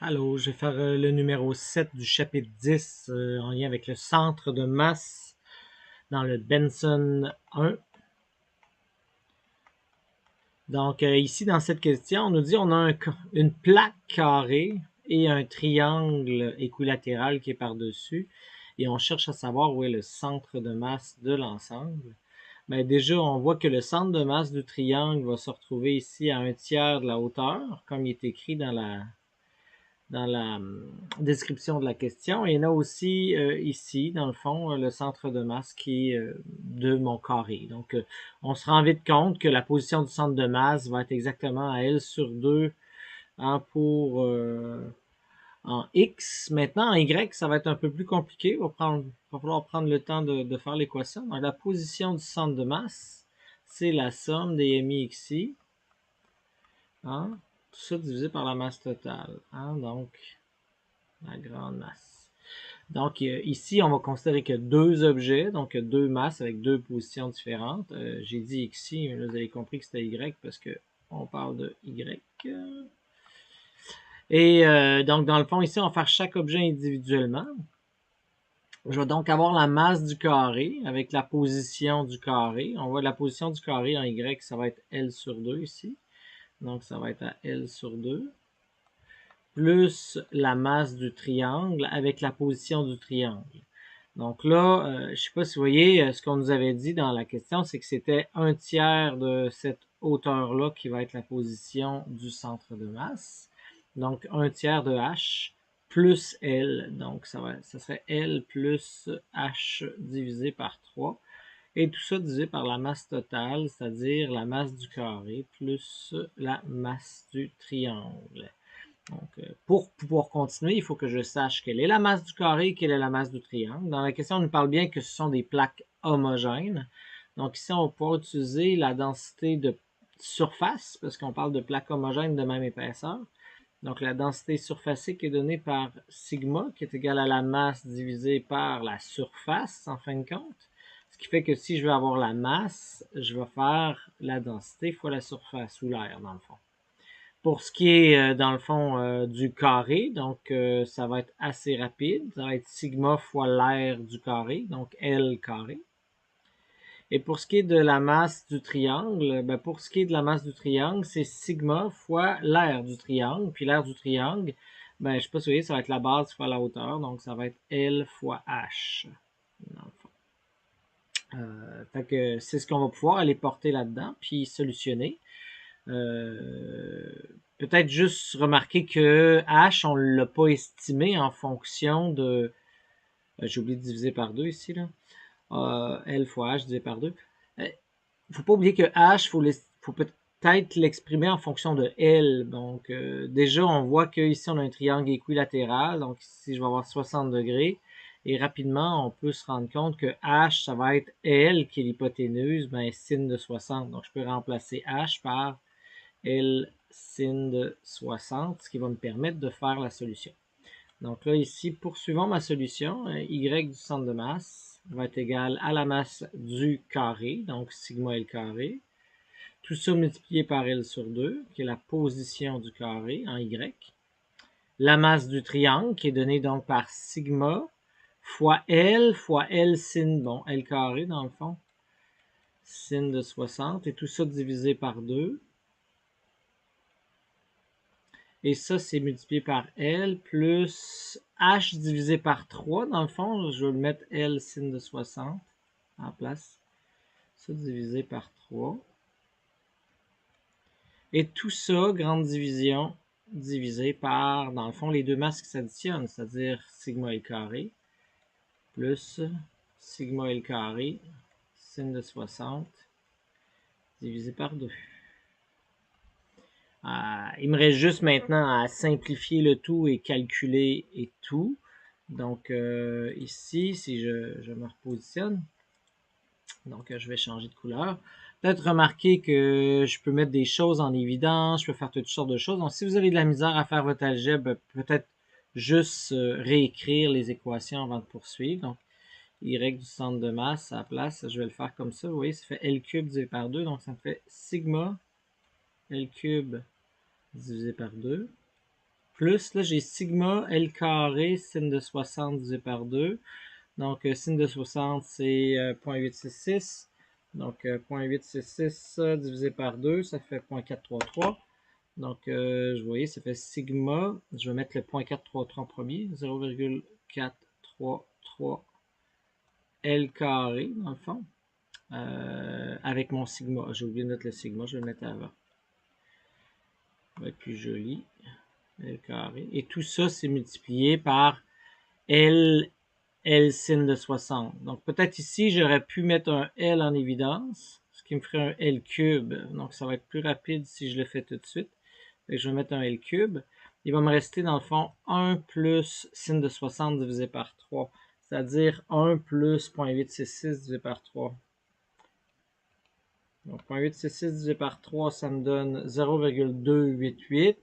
Allô, je vais faire le numéro 7 du chapitre 10 en lien avec le centre de masse dans le Benson 1. Donc ici, dans cette question, on nous dit on a une plaque carrée et un triangle équilatéral qui est par-dessus et on cherche à savoir où est le centre de masse de l'ensemble. Ben, déjà, on voit que le centre de masse du triangle va se retrouver ici à 1/3 de la hauteur, comme il est écrit dans la description de la question. Et il y en a aussi ici, dans le fond, le centre de masse qui est de mon carré. Donc, on se rend vite compte que la position du centre de masse va être exactement à L sur 2 hein, en X. Maintenant, en Y, ça va être un peu plus compliqué. Il va falloir prendre le temps de faire l'équation. Donc, la position du centre de masse, c'est la somme des MI/XI. Hein, tout ça divisé par la masse totale. Hein, donc, la grande masse. Donc ici, on va considérer qu'il y a deux objets, donc deux masses avec deux positions différentes. J'ai dit X-I, mais là, vous avez compris que c'était Y parce que on parle de Y. Et donc, dans le fond, ici, on va faire chaque objet individuellement. Je vais donc avoir la masse du carré avec la position du carré. On voit la position du carré en Y, ça va être L sur 2 ici. Donc, ça va être à L sur 2. Plus la masse du triangle avec la position du triangle. Donc là, je ne sais pas si vous voyez, ce qu'on nous avait dit dans la question, c'est que c'était 1/3 de cette hauteur-là qui va être la position du centre de masse. Donc 1/3 de H plus L. Donc ça serait L plus H divisé par 3. Et tout ça divisé par la masse totale, c'est-à-dire la masse du carré plus la masse du triangle. Donc, pour pouvoir continuer, il faut que je sache quelle est la masse du carré et quelle est la masse du triangle. Dans la question, on nous parle bien que ce sont des plaques homogènes. Donc ici, on va pouvoir utiliser la densité de surface, parce qu'on parle de plaques homogènes de même épaisseur. Donc la densité surfacique est donnée par sigma, qui est égal à la masse divisée par la surface, en fin de compte. Ce qui fait que si je veux avoir la masse, je vais faire la densité fois la surface, ou l'air, dans le fond. Pour ce qui est, dans le fond, du carré, donc ça va être assez rapide. Ça va être sigma fois l'air du carré, donc L carré. Et pour ce qui est de la masse du triangle, ben pour ce qui est de la masse du triangle, c'est sigma fois l'air du triangle. Puis l'air du triangle, ben je sais pas si vous voyez, ça va être la base fois la hauteur, donc ça va être L fois H, dans le fond. Fait que c'est ce qu'on va pouvoir aller porter là-dedans, puis solutionner. Peut-être juste remarquer que H, on ne l'a pas estimé en fonction de... j'ai oublié de diviser par 2 ici, là. L fois H divisé par 2. Il ne faut pas oublier que H, faut peut-être l'exprimer en fonction de L. Donc, déjà, on voit qu'ici, on a un triangle équilatéral. Donc, ici, je vais avoir 60 degrés. Et rapidement, on peut se rendre compte que H, ça va être L, qui est l'hypoténuse, ben, sin de 60. Donc, je peux remplacer H par L sin de 60, ce qui va me permettre de faire la solution. Donc là, ici, poursuivons ma solution. Y du centre de masse va être égal à la masse du carré, donc sigma L carré. Tout ça multiplié par L sur 2, qui est la position du carré en Y. La masse du triangle, qui est donnée donc par sigma fois L sin, bon, L carré dans le fond, sin de 60, et tout ça divisé par 2. Et ça, c'est multiplié par L plus H divisé par 3. Dans le fond, je vais le mettre L sin de 60 en place. Ça divisé par 3. Et tout ça, grande division, divisé par, dans le fond, les deux masses qui s'additionnent, c'est-à-dire sigma L carré plus sigma L carré sin de 60 divisé par 2. Il me reste juste maintenant à simplifier le tout et calculer et tout. Donc ici, si je me repositionne, donc je vais changer de couleur. Peut-être remarquer que je peux mettre des choses en évidence, je peux faire toutes sortes de choses. Donc si vous avez de la misère à faire votre algèbre, peut-être juste réécrire les équations avant de poursuivre. Donc Y du centre de masse à la place, je vais le faire comme ça. Vous voyez, ça fait L cube divisé par 2, donc ça me fait sigma L cube divisé par 2 Plus, là, j'ai sigma L carré sin de 60 divisé par 2. Donc, sin de 60, c'est 0.866. Donc, 0.866 divisé par 2, ça fait 0.433. Donc, vous voyez, ça fait sigma. Je vais mettre le 0.433 en premier. 0,433 L carré, dans le fond. Avec mon sigma. J'ai oublié de mettre le sigma, je vais le mettre avant. Ça va être plus joli. L carré. Et tout ça, c'est multiplié par L sin de 60. Donc, peut-être ici, j'aurais pu mettre un L en évidence, ce qui me ferait un L cube. Donc, ça va être plus rapide si je le fais tout de suite. Et je vais mettre un L cube. Il va me rester, dans le fond, 1 plus sin de 60 divisé par 3. C'est-à-dire 1 plus 0.866 divisé par 3. Donc, 0.866 divisé par 3, ça me donne 0,288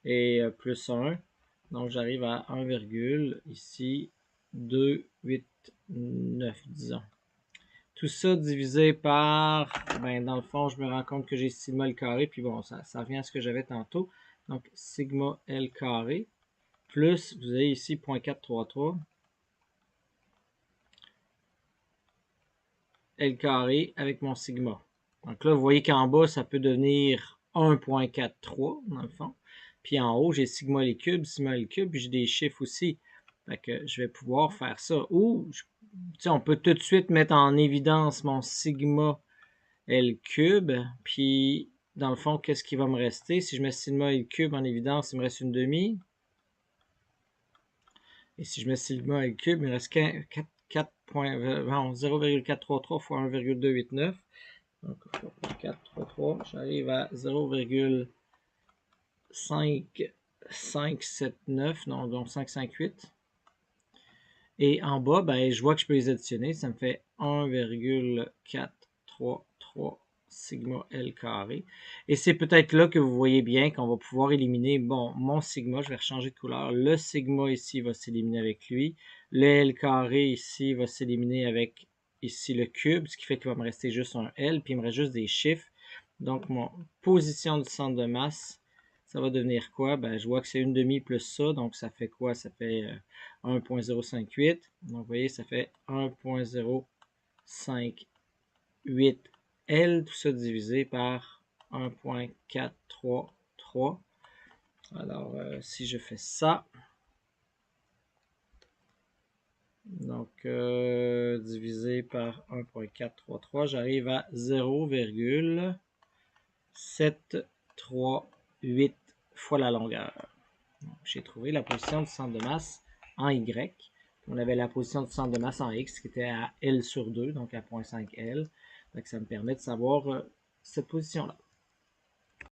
et plus 1. Donc, j'arrive à 1, ici, 289, disons. Tout ça divisé par, ben, dans le fond, je me rends compte que j'ai sigma L carré, puis bon, ça revient à ce que j'avais tantôt. Donc, sigma L carré, plus, vous avez ici 0.433, L carré avec mon sigma. Donc là, vous voyez qu'en bas, ça peut devenir 1.43, dans le fond. Puis en haut, j'ai sigma L cube, puis j'ai des chiffres aussi. Fait que je vais pouvoir faire ça. Ou, on peut tout de suite mettre en évidence mon sigma L cube, puis dans le fond, qu'est-ce qui va me rester? Si je mets sigma L cube en évidence, il me reste une demi. Et si je mets sigma L cube, il me reste 0,433 fois 1,289. Donc, 433, j'arrive à 0,5579, non, donc 558. Et en bas, ben, je vois que je peux les additionner. Ça me fait 1,433 sigma L carré. Et c'est peut-être là que vous voyez bien qu'on va pouvoir éliminer, bon, mon sigma, je vais changer de couleur. Le sigma ici va s'éliminer avec lui. Le L carré ici va s'éliminer avec ici le cube, ce qui fait qu'il va me rester juste un L, puis il me reste juste des chiffres. Donc, mon position du centre de masse, ça va devenir quoi? Ben, je vois que c'est une demi plus ça, donc ça fait quoi? Ça fait 1.058. Donc, vous voyez, ça fait 1.058 L, tout ça divisé par 1.433. Alors, si je fais ça, donc divisé par 1.433, j'arrive à 0,738 fois la longueur. J'ai trouvé la position du centre de masse en Y. On avait la position du centre de masse en X qui était à L sur 2, donc à 0.5 L. Donc ça me permet de savoir cette position-là.